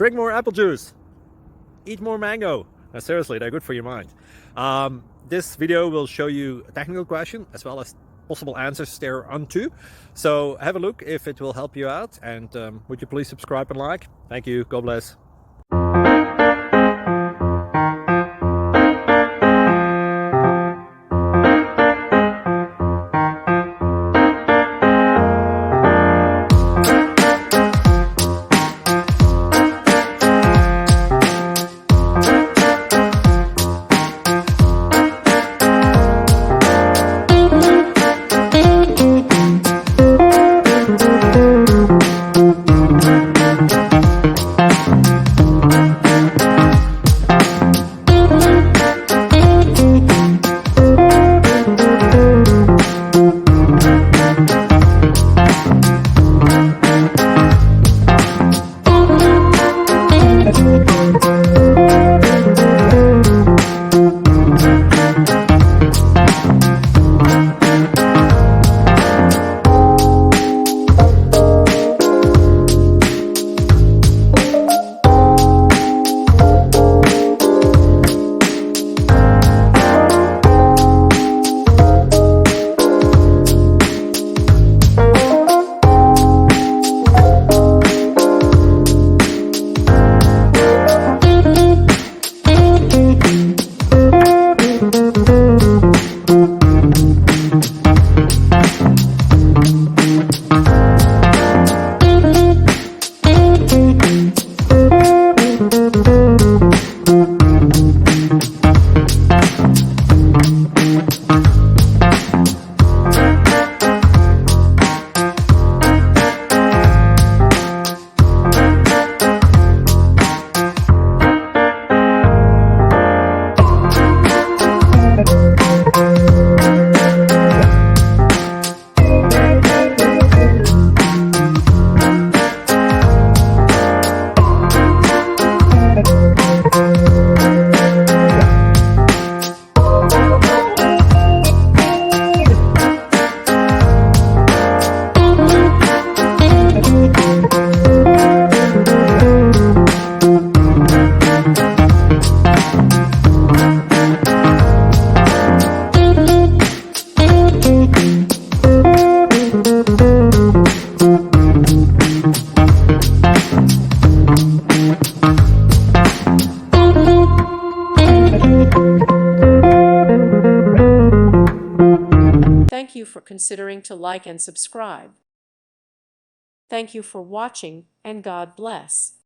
drink more apple juice, eat more mango. Now, seriously, they're good for your mind. This video will show you a technical question as well as possible answers thereunto. So have a look if it will help you out, and would you please subscribe and like? Thank you. God bless. Thank you for considering to like and subscribe. Thank you for watching, and God bless.